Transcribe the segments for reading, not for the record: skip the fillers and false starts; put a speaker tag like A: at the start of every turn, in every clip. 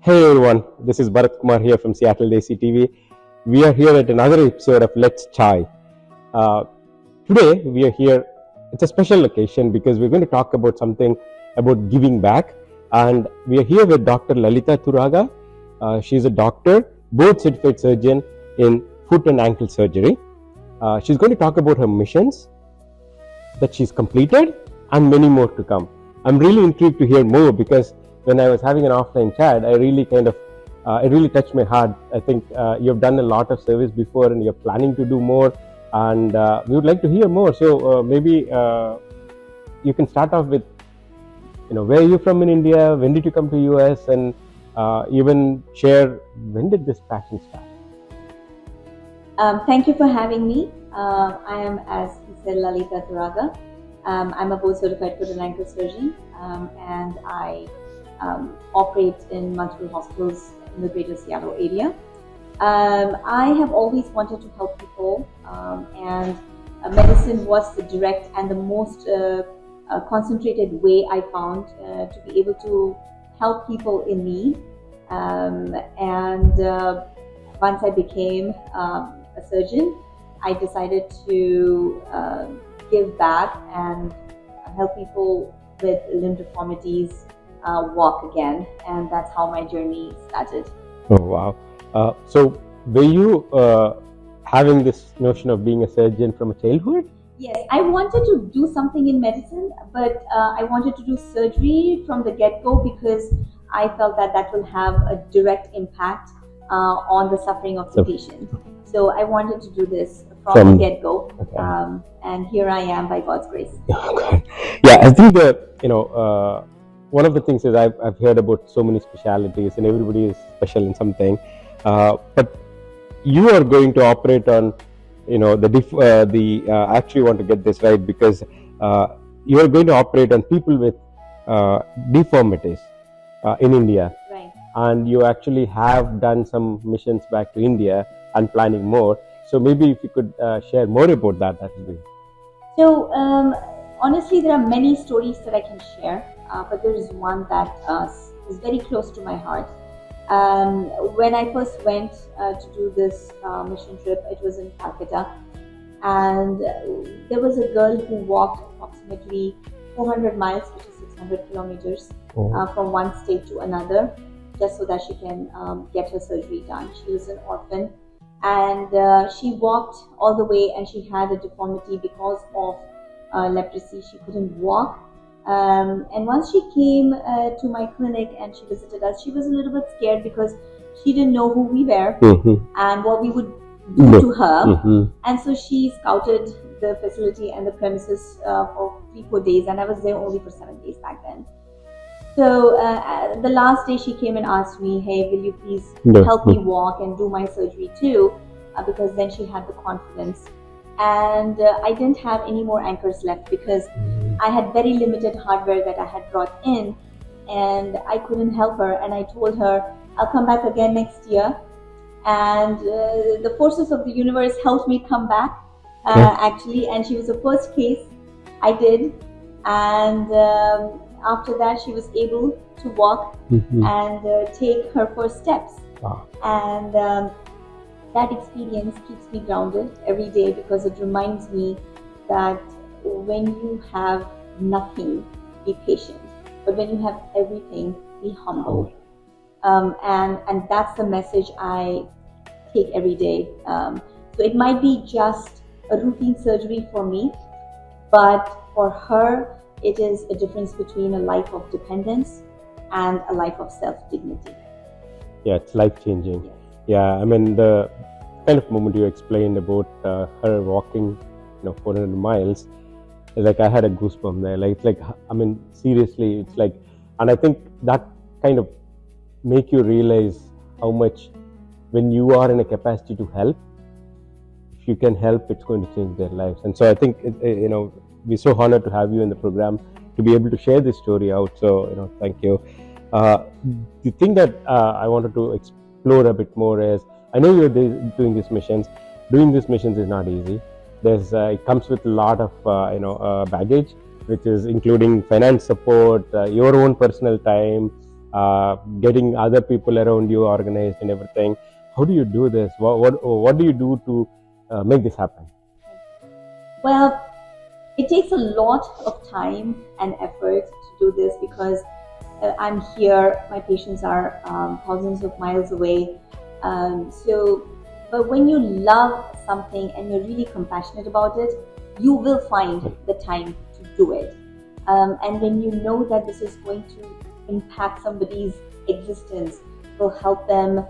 A: Hey everyone, this is Bharat Kumar here from Seattle Desi TV. We are here at another episode of Let's Chai. Uh, Today we are here, it's a special occasion because we're going to talk about something about giving back. And we are here with Dr. Lalita Turaga. She's a doctor, board certified surgeon in foot and ankle surgery. She's going to talk about her missions that she's completed and many more to come. I'm really intrigued to hear more because when I was having an offline chat, I really it really touched my heart. I think you've done a lot of service before and you're planning to do more, and we would like to hear more. So maybe you can start off with, where are you from in India? When did you come to US? And even share, when did this passion start?
B: Thank you for having me. I am, as he said, Lalita Turaga. I'm a board certified foot and ankle surgeon, and I operate in multiple hospitals in the greater Seattle area. I have always wanted to help people, and medicine was the direct and the most concentrated way I found to be able to help people in need. Once I became a surgeon, I decided to give back and help people with limb deformities walk again, and that's how my journey started.
A: Oh wow! So were you having this notion of being a surgeon from a childhood?
B: Yes, I wanted to do something in medicine, but I wanted to do surgery from the get-go because I felt that will have a direct impact on the suffering of the patient. So I wanted to do this from the get-go, okay. And here I am by God's grace.
A: Okay. Yeah, I think that one of the things is I've heard about so many specialities and everybody is special in something, but you are going to operate on I actually want to get this right because you are going to operate on people with deformities in India.
B: Right.
A: And you actually have done some missions back to India and planning more. So maybe if you could share more about that would be.
B: So honestly, there are many stories that I can share, but there is one that is very close to my heart. When I first went to do this mission trip, it was in Calcutta, and there was a girl who walked approximately 400 miles, which is 600 kilometers, from one state to another, just so that she can get her surgery done. She was an orphan, and she walked all the way, and she had a deformity because of leprosy. She couldn't walk. And once she came to my clinic and she visited us, she was a little bit scared because she didn't know who we were and what we would do to her. And so she scouted the facility and the premises for 3-4 days, and I was there only for 7 days back then. So the last day she came and asked me, hey, will you please help me walk and do my surgery too? Because then she had the confidence. And I didn't have any more anchors left because I had very limited hardware that I had brought in, and I couldn't help her. And I told her, I'll come back again next year. And the forces of the universe helped me come back, actually. And she was the first case I did. And after that, she was able to walk and take her first steps.
A: Wow.
B: And that experience keeps me grounded every day because it reminds me that when you have nothing, be patient. But when you have everything, be humble. And that's the message I take every day. So it might be just a routine surgery for me, but for her, it is a difference between a life of dependence and a life of self-dignity.
A: Yeah, it's life-changing. Yes. Yeah, I mean, the kind of moment you explained about her walking, 400 miles, like I had a goosebump there. Like, it's like, I mean, seriously, it's like, and I think that kind of make you realize how much when you are in a capacity to help, if you can help, it's going to change their lives. And so I think, we're so honored to have you in the program to be able to share this story out. So, thank you. The thing that I wanted to explore a bit more is, I know you're doing these missions. Doing these missions is not easy. It comes with a lot of baggage, which is including finance support, your own personal time, getting other people around you organized and everything. How do you do this? What do you do to make this happen?
B: Well, it takes a lot of time and effort to do this because I'm here, my patients are thousands of miles away. But when you love something and you're really compassionate about it, you will find the time to do it. And when you know that this is going to impact somebody's existence, will help them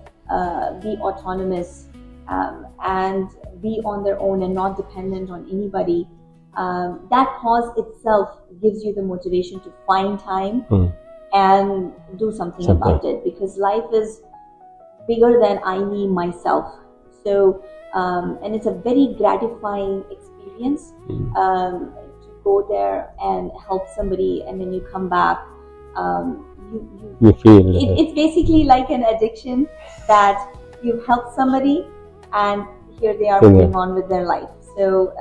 B: be autonomous and be on their own and not dependent on anybody, that cause itself gives you the motivation to find time and do something about it, because life is bigger than I, me, myself. So, and it's a very gratifying experience to go there and help somebody, and when you come back, you
A: feel
B: it's basically like an addiction that you've helped somebody and here they are moving on with their life. So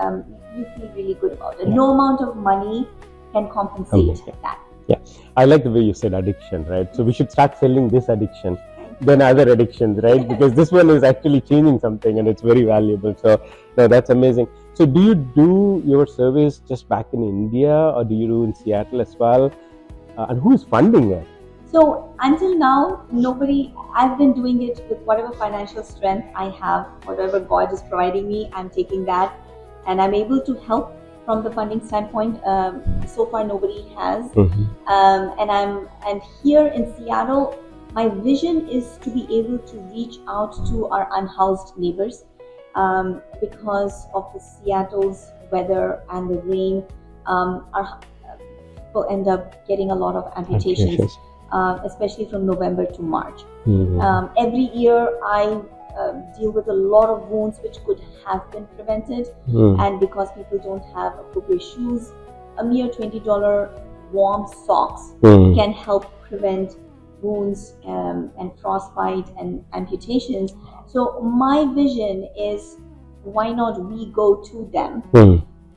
B: you feel really good about it. No amount of money can compensate that.
A: Yeah, I like the way you said addiction, right? So we should start selling this addiction, then other addictions, right? Because this one is actually changing something and it's very valuable. So no, that's amazing. So do you do your service just back in India, or do you do in Seattle as well? And who is funding it?
B: So until now, nobody, I've been doing it with whatever financial strength I have, whatever God is providing me, I'm taking that and I'm able to help from the funding standpoint. So far, nobody has. And here in Seattle, my vision is to be able to reach out to our unhoused neighbors because of the Seattle's weather and the rain. Our people end up getting a lot of amputations. Especially from November to March. Every year I deal with a lot of wounds which could have been prevented, and because people don't have appropriate shoes, a mere $20 warm socks can help prevent wounds and frostbite and amputations. So my vision is, why not we go to them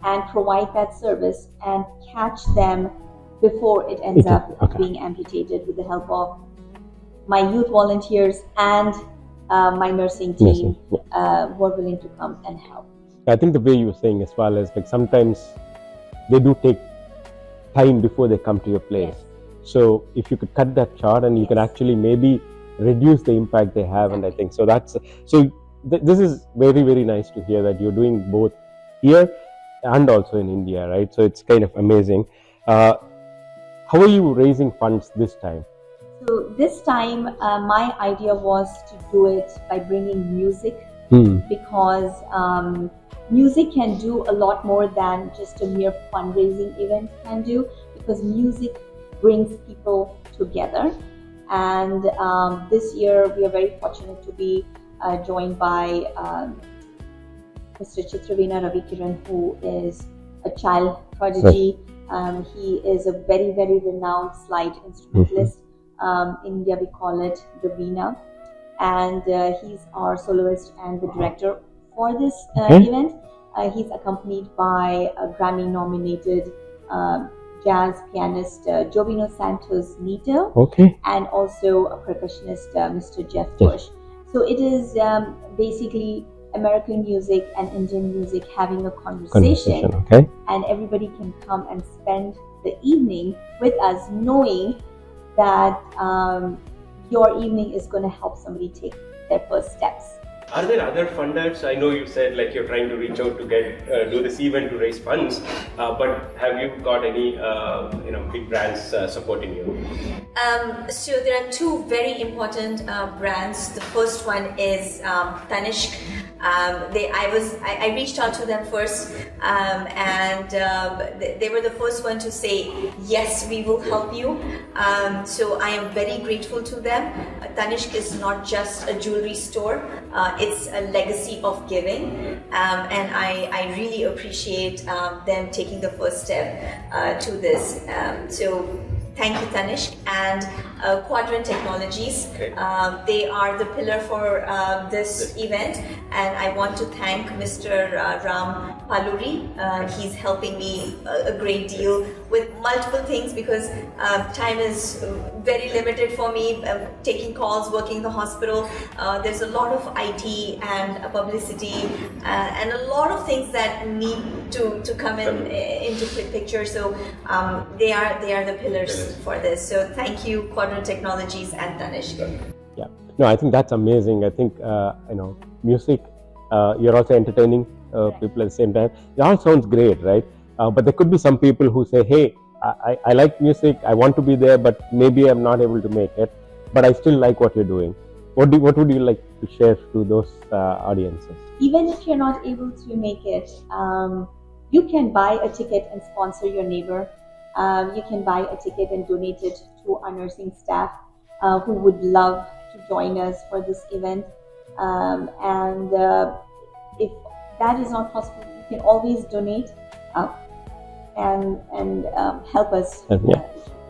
B: and provide that service and catch them before it ends up being amputated, with the help of my youth volunteers and my nursing team who are willing to come and help.
A: I think the way you were saying as well is, like, sometimes they do take time before they come to your place. So if you could cut that short and you can actually maybe reduce the impact they have, and I think so that's this is very, very nice to hear that you're doing both here and also in India, right? So it's kind of amazing. How are you raising funds this time?
B: So this time, my idea was to do it by bringing music, because music can do a lot more than just a mere fundraising event can do, because music brings people together. And this year, we are very fortunate to be joined by Mr. Chitravina Ravikiran, who is a child prodigy. He is a very, very renowned slide instrumentalist. In India, we call it the Veena. And he's our soloist and the director for this event. He's accompanied by a Grammy-nominated jazz pianist, Jovino Santos Nito, and also a percussionist, Mr. Jeff Bush. So it is basically American music and Indian music having a conversation. And everybody can come and spend the evening with us, knowing that your evening is going to help somebody take their first steps.
A: Are there other funders? I know you said like you're trying to reach out to get do this event to raise funds, but have you got any big brands supporting you?
C: So there are two very important brands. The first one is Tanishq. I reached out to them first, and they were the first one to say, yes, we will help you. So I am very grateful to them. Tanishq is not just a jewelry store, it's a legacy of giving, and I really appreciate them taking the first step to this. So thank you, Tanishq. And Quadrant Technologies. They are the pillar for this event, and I want to thank Mr. Ram Paluri. He's helping me a great deal with multiple things because time is very limited for me. Taking calls, working in the hospital, there's a lot of IT and publicity and a lot of things that need to come into picture. So they are the pillars for this. So thank you, Quadrant Technologies and Tanishq.
A: Yeah, no, I think that's amazing. I think music. You're also entertaining people at the same time. It all sounds great, right? But there could be some people who say, "Hey, I like music. I want to be there, but maybe I'm not able to make it. But I still like what you're doing." What would you like to share to those audiences?
B: Even if you're not able to make it, you can buy a ticket and sponsor your neighbor. You can buy a ticket and donate it to our nursing staff who would love to join us for this event. And if that is not possible, you can always donate and help us.
A: Yeah,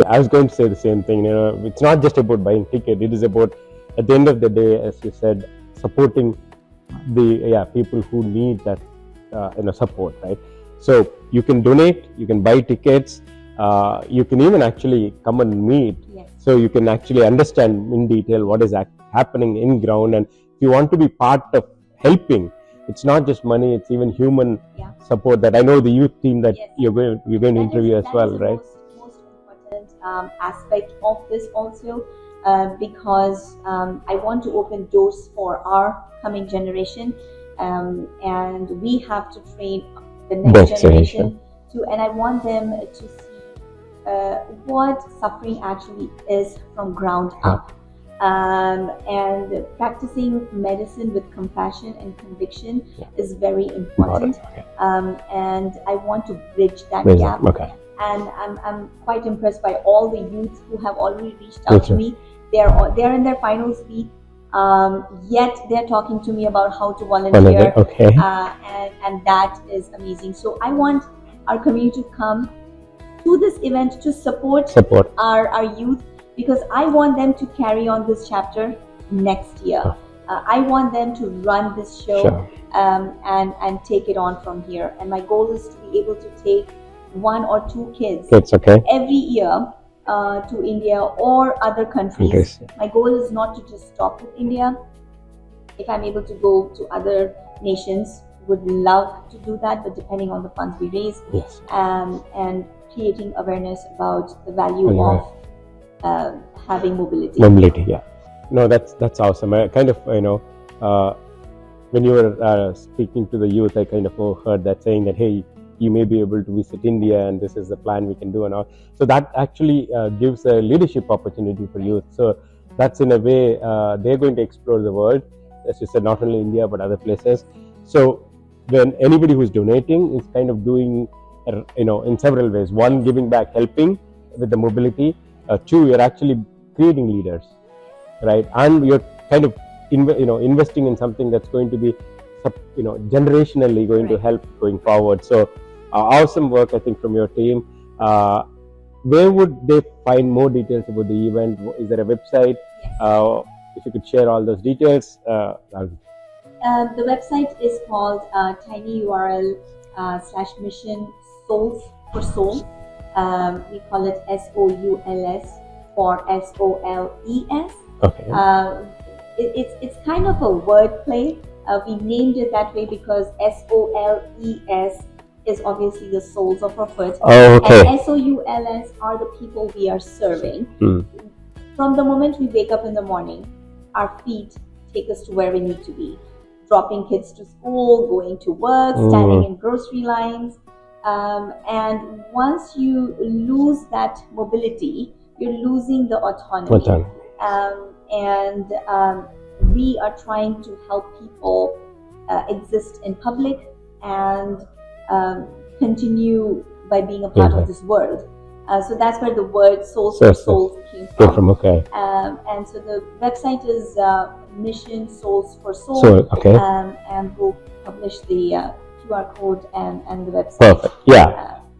A: I was going to say the same thing. It's not just about buying ticket. It is about, at the end of the day, as you said, supporting the people who need that support, right? So you can donate, you can buy tickets, you can even actually come and meet.
B: Yes.
A: So you can actually understand in detail what is happening in ground, and if you want to be part of helping, it's not just money; it's even human support. That I know the youth team that you're going to interview as well, right?
B: Most important aspect of this also, because I want to open doors for our coming generation, and we have to train the next generation to, and I want them to see what suffering actually is from ground up. And practicing medicine with compassion and conviction is very important. And I want to bridge that gap. And I'm quite impressed by all the youths who have already reached out to me. They're in their finals week, yet they're talking to me about how to volunteer. And that is amazing. So I want our community to come to this event to support our youth, because I want them to carry on this chapter next year. I want them to run this show and take it on from here. And my goal is to be able to take 1 or 2 kids every year to India or other countries. My goal is not to just stop with India. If I'm able to go to other nations, would love to do that, but depending on the funds we raise, and creating awareness about the value of having mobility.
A: No, that's awesome. I kind of, when you were speaking to the youth, I kind of heard that saying that, hey, you may be able to visit India and this is the plan we can do and all. So that actually gives a leadership opportunity for youth. So that's, in a way, they're going to explore the world, as you said, not only India but other places. So when anybody who's donating is kind of doing, in several ways. 1, giving back, helping with the mobility. 2, you're actually creating leaders, right? And you're kind of investing in something that's going to be generationally going to help going forward. So awesome work, I think, from your team. Where would they find more details about the event? Is there a website? If you could share all those details.
B: The website is called tinyurl/mission Souls for Soul. We call it SOULS for SOLES. It's kind of a word play. We named it that way because SOLES is obviously the soles of our foot, and SOULS are the people we are serving. From the moment we wake up in the morning, our feet take us to where we need to be. Dropping kids to school, going to work, standing in grocery lines. And once you lose that mobility, you're losing the autonomy. And we are trying to help people exist in public and continue by being a part of this world. So that's where the word Souls for Souls came from. And so the website is Mission Souls for Soul. And we'll publish the QR code and the website.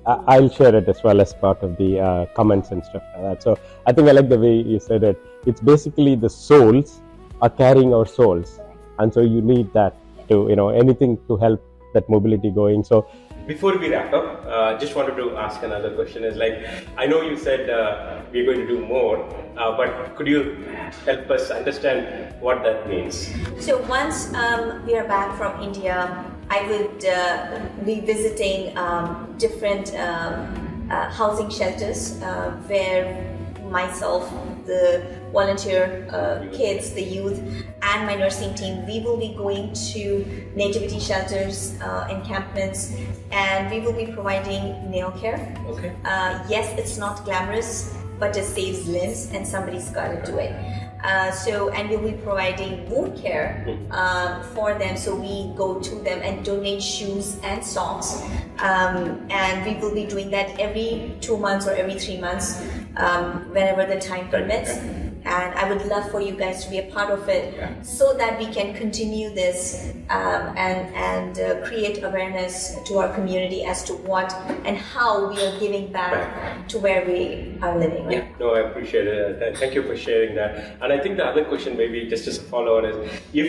A: I'll share it as well as part of the comments and stuff like that. So I think I like the way you said it. It's basically the souls are carrying our souls, and so you need that to, anything to help that mobility going. So before we wrap up, just wanted to ask another question. Is like, I know you said we're going to do more, but could you help us understand what that means?
C: So once we are back from India, I would be visiting different housing shelters where myself, the volunteer kids, the youth, and my nursing team, we will be going to nativity shelters, encampments, and we will be providing nail care.
A: Okay.
C: Yes, it's not glamorous, but it saves limbs, and somebody's got to do it. And we'll be providing wound care for them. So we go to them and donate shoes and socks. And we will be doing that every 2 months or every 3 months, whenever the time permits. And I would love for you guys to be a part of it, so that we can continue this and create awareness to our community as to what and how we are giving back to where we are living. Right?
A: Yeah, no, I appreciate it. Thank you for sharing that. And I think the other question, maybe just as a follow-on, is if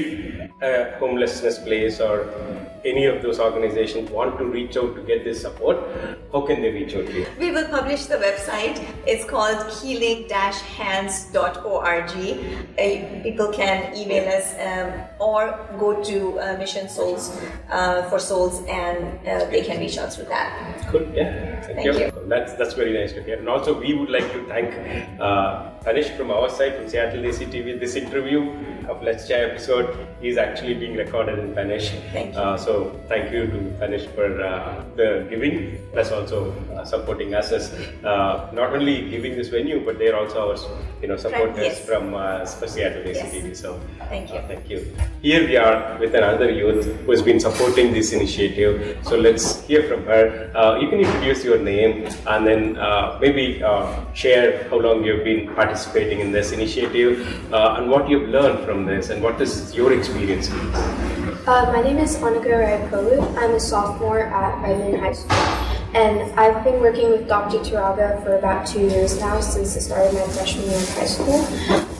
A: a homelessness place or any of those organizations want to reach out to get this support, how can they reach out to you?
C: We will publish the website. It's called healing-hands.org. People can email us or go to Mission Souls for Souls, and they can reach out through that.
A: Cool. Yeah. Thank you. That's very nice to hear. And also, we would like to thank Tanish from our side, from Seattle Desi TV. This interview of Let's Chai episode is actually being recorded in Spanish.
C: Thank you.
A: So thank you to Tanish for the giving, plus also supporting us as not only giving this venue, but they're also our supporters from Seattle Desi TV. So
C: thank you.
A: Thank you. Here we are with another youth who has been supporting this initiative. So let's hear from her. You can introduce your name and then maybe share how long you've been participating in this initiative and what you've learned from this and what is your experience.
D: My name is Annika Rayapolu. I'm a sophomore at Redmond High School, and I've been working with Dr. Turaga for about 2 years now, since the start of my freshman year of high school.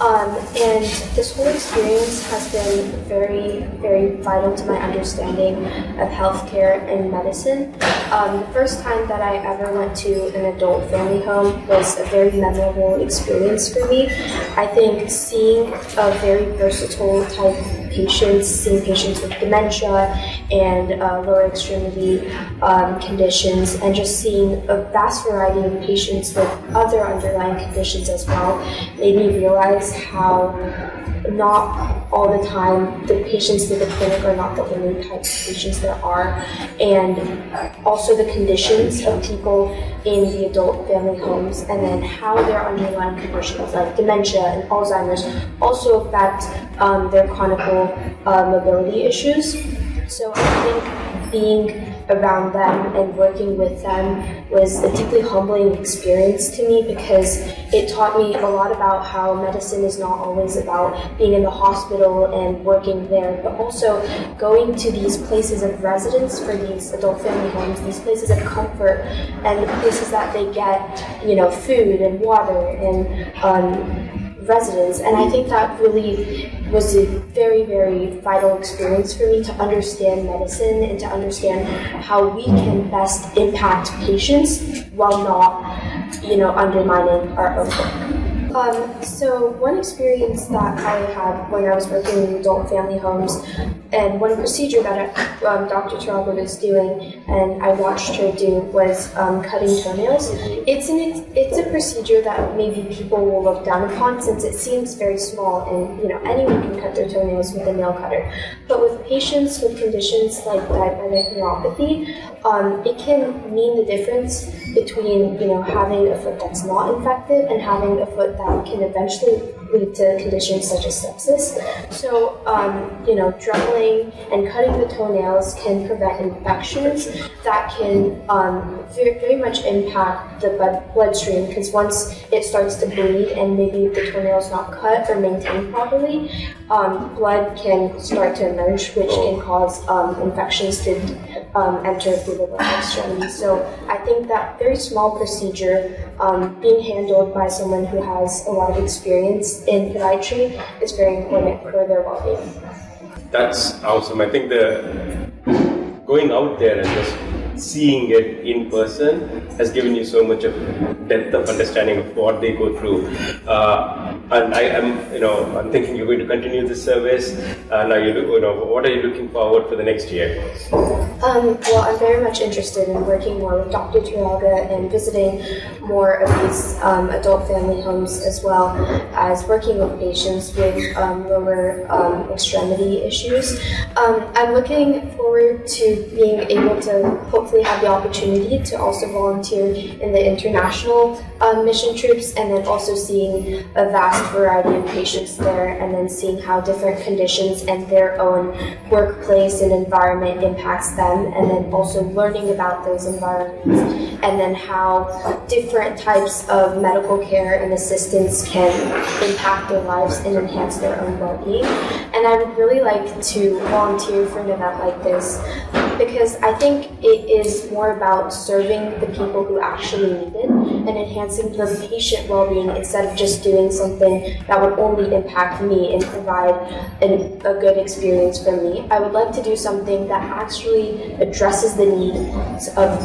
D: And this whole experience has been very, very vital to my understanding of healthcare and medicine. The first time that I ever went to an adult family home was a very memorable experience for me. I think seeing a very versatile type patients, seeing patients with dementia and lower extremity conditions, and just seeing a vast variety of patients with other underlying conditions as well, made me realize how not all the time the patients in the clinic are not the only types of patients there are, and also the conditions of people in the adult family homes, and then how their underlying conditions like dementia and Alzheimer's also affect their chronic mobility issues. So I think being around them and working with them was a deeply humbling experience to me, because it taught me a lot about how medicine is not always about being in the hospital and working there, but also going to these places of residence for these adult family homes, these places of comfort, and the places that they get, food and water and residence. And I think that really was a very, very vital experience for me to understand medicine and to understand how we can best impact patients while not, undermining our own work. So one experience that I had when I was working in adult family homes, and one procedure that Dr. Turaga was doing and I watched her do, was cutting toenails. It's a procedure that maybe people will look down upon, since it seems very small and anyone can cut their toenails with a nail cutter. But with patients with conditions like diabetic neuropathy, it can mean the difference between having a foot that's not infected and having a foot that can eventually lead to conditions such as sepsis. So, drumming and cutting the toenails can prevent infections that can very much impact the bloodstream, because once it starts to bleed and maybe the toenail is not cut or maintained properly, blood can start to emerge, which can cause infections to enter through the lower extremity. So I think that very small procedure being handled by someone who has a lot of experience in podiatry is very important for their well-being.
A: That's awesome. I think going out there and just seeing it in person has given you so much of depth of understanding of what they go through. And I'm thinking you're going to continue this service. Now, what are you looking forward for the next year?
D: Well, I'm very much interested in working more with Dr. Turaga and visiting more of these adult family homes, as well as working with patients with lower extremity issues. I'm looking forward to being able to hopefully have the opportunity to also volunteer in the international mission trips, and then also seeing a vast variety of patients there, and then seeing how different conditions and their own workplace and environment impacts them, and then also learning about those environments, and then how different types of medical care and assistance can impact their lives and enhance their own well-being. And I would really like to volunteer for an event like this, because I think it is more about serving the people who actually need it and enhancing the patient well-being, instead of just doing something that would only impact me and provide a good experience for me. I would like to do something that actually addresses the needs of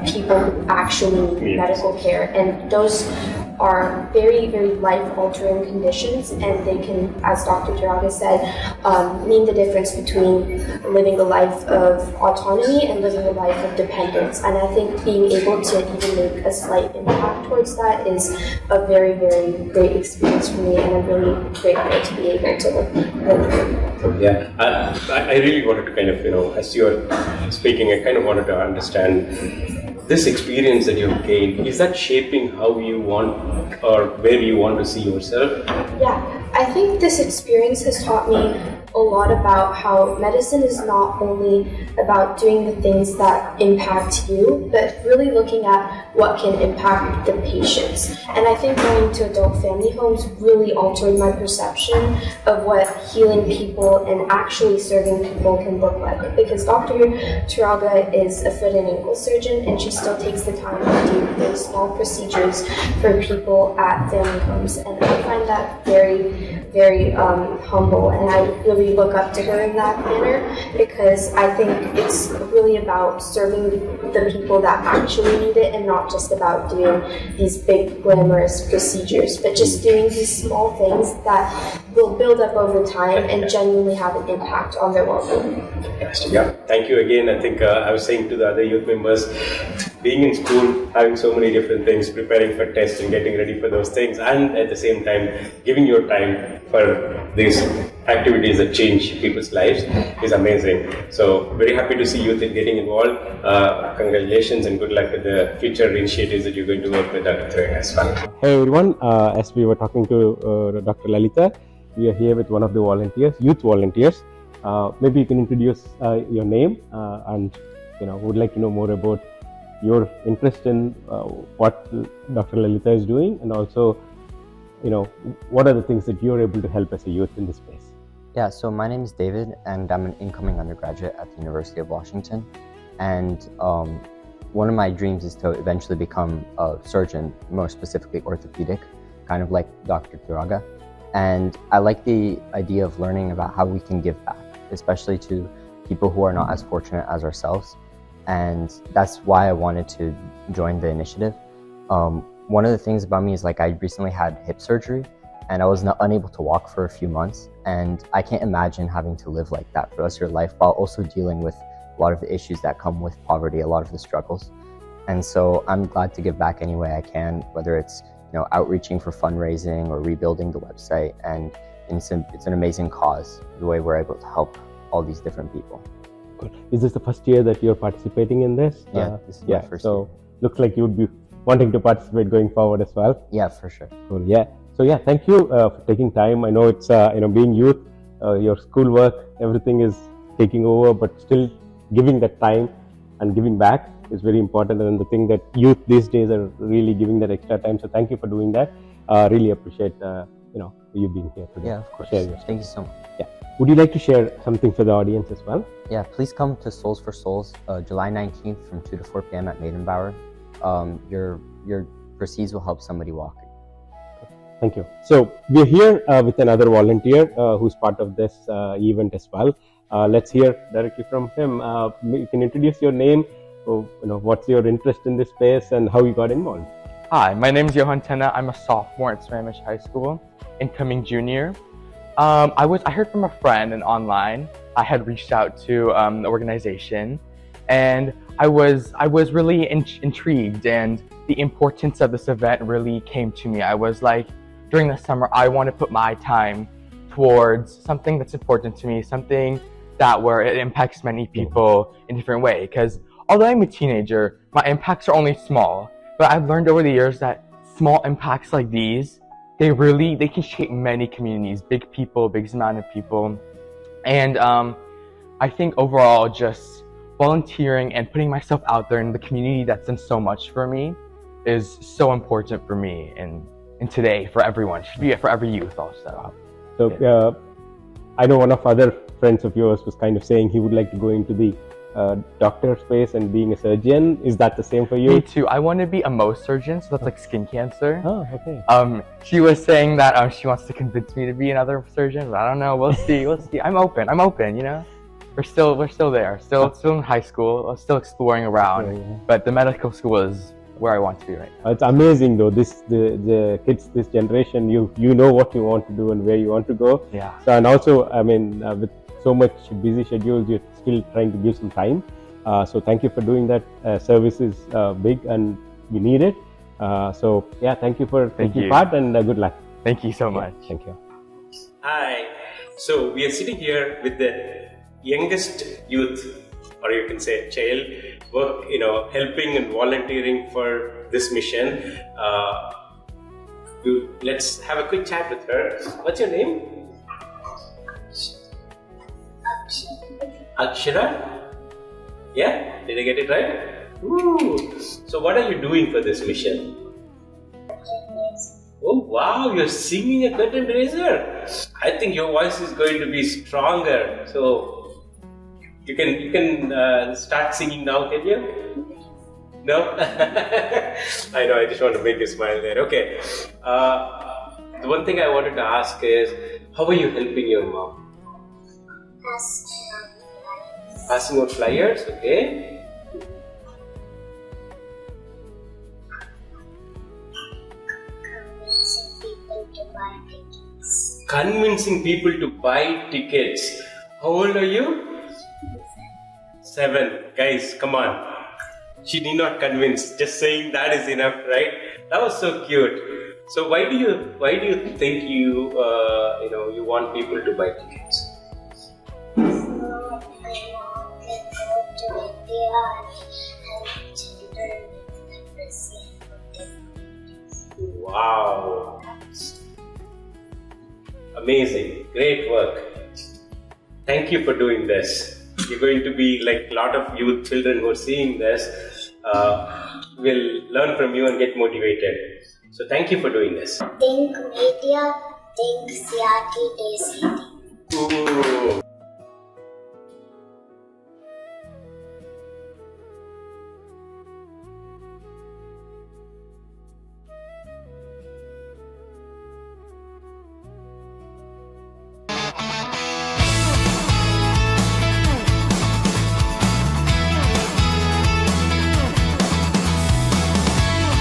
D: people who actually need medical care, and those are very, very life-altering conditions, and they can, as Dr. Turaga said, mean the difference between living a life of autonomy and living a life of dependence. And I think being able to even make a slight impact towards that is a very, very great experience for me, and I'm really grateful to be able to live through.
A: Yeah, I really wanted to kind of, as you're speaking, I kind of wanted to understand this experience that you've gained. Is that shaping how you want or where you want to see yourself?
D: Yeah, I think this experience has taught me a lot about how medicine is not only about doing the things that impact you, but really looking at what can impact the patients. And I think going to adult family homes really altered my perception of what healing people and actually serving people can look like. Because Dr. Turaga is a foot and ankle surgeon, and she still takes the time to do very small procedures for people at family homes. And I find that very, very humble, and I really look up to her in that manner, because I think it's really about serving the people that actually need it, and not just about doing these big glamorous procedures, but just doing these small things that will build up over time and genuinely have an impact on their well-being.
A: Yeah, thank you again. I think I was saying to the other youth members, being in school, having so many different things, preparing for tests and getting ready for those things, and at the same time giving your time for these activities that change people's lives is amazing. So very happy to see youth getting involved. Congratulations and good luck with the future initiatives that you're going to work with Dr. Turaga as well. Hey everyone, as we were talking to Dr. Lalita, we are here with one of the volunteers, youth volunteers. Maybe you can introduce your name and would like to know more about your interest in what Dr. Lalita is doing, and also what are the things that you're able to help as a youth in this space.
E: Yeah, so my name is David, and I'm an incoming undergraduate at the University of Washington. And one of my dreams is to eventually become a surgeon, more specifically orthopedic, kind of like Dr. Turaga. And I like the idea of learning about how we can give back, especially to people who are not as fortunate as ourselves. And that's why I wanted to join the initiative. One of the things about me is, like, I recently had hip surgery, and I was unable to walk for a few months. And I can't imagine having to live like that for the rest of your life, while also dealing with a lot of the issues that come with poverty, a lot of the struggles. And so I'm glad to give back any way I can, whether it's outreaching for fundraising or rebuilding the website. And it's an amazing cause, the way we're able to help all these different people.
A: Good. Is this the first year that you're participating in this?
E: Yeah, this is my first year.
A: Looks like you would be wanting to participate going forward as well.
E: Yeah, for sure.
A: Cool. Yeah. So yeah, thank you for taking time. I know it's being youth, your schoolwork, everything is taking over, but still giving that time and giving back is very important. And the thing that youth these days are really giving that extra time. So thank you for doing that. Really appreciate you being here today.
E: Yeah, of course.
A: Share your
E: Thank you so much.
A: Yeah. Would you like to share something for the audience as well?
E: Yeah, please come to Souls for Souls, July 19th from 2 to 4 p.m. at Maidenbower. Your proceeds will help somebody walk.
A: Thank you. So we're here with another volunteer who's part of this event as well. Let's hear directly from him. You can introduce your name, what's your interest in this space, and how you got involved.
F: Hi, my name is Johan Tenna. I'm a sophomore at Sparsh High School, incoming junior. I heard from a friend and online. I had reached out to the organization, and I was really intrigued, and the importance of this event really came to me. I was like, during the summer, I want to put my time towards something that's important to me, something where it impacts many people in a different way. Because although I'm a teenager, my impacts are only small. But I've learned over the years that small impacts like these, they can shape many communities, big people, big amount of people. And I think overall, just volunteering and putting myself out there in the community that's done so much for me is so important for me and today for everyone. It should be for every youth also.
A: So I know one of other friends of yours was kind of saying he would like to go into the doctor space and being a surgeon. Is that the same for you?
F: Me too. I want to be a Mohs surgeon, so that's like skin cancer.
A: Oh, okay.
F: She was saying that she wants to convince me to be another surgeon, but I don't know. We'll see. We'll see. I'm open. We're still there. Still in high school. Still exploring around.
A: Yeah.
F: But the medical school is where I want to be right now.
A: It's amazing though. The kids, this generation, you know what you want to do and where you want to go.
F: Yeah.
A: So, and also, with so much busy schedules, you're still trying to give some time. So thank you for doing that. Service is big and we need it. So yeah, thank you for taking part, and good luck.
F: Thank you so much.
A: Thank you.
G: Hi. So we are sitting here with the youngest youth, or you can say child, helping and volunteering for this mission. Let's have a quick chat with her. What's your name? Akshara? Yeah? Did I get it right? Woo! So what are you doing for this mission? Oh wow, you're singing a curtain raiser. I think your voice is going to be stronger. So you can start singing now, can you? No? I know, I just want to make you smile there. Okay. The one thing I wanted to ask is, how are you helping your mom? Passing out flyers, okay. Convincing people to buy tickets. How old are you? 7. Guys, come on. She need not convince. Just saying that is enough, right? That was so cute. So why do you think you want people to buy tickets? Wow. Amazing. Great work. Thank you for doing this. You're going to be like a lot of youth children who are seeing this will learn from you and get motivated. So thank you for doing this.
H: Think media, think CRT, Desi.
G: Ooh.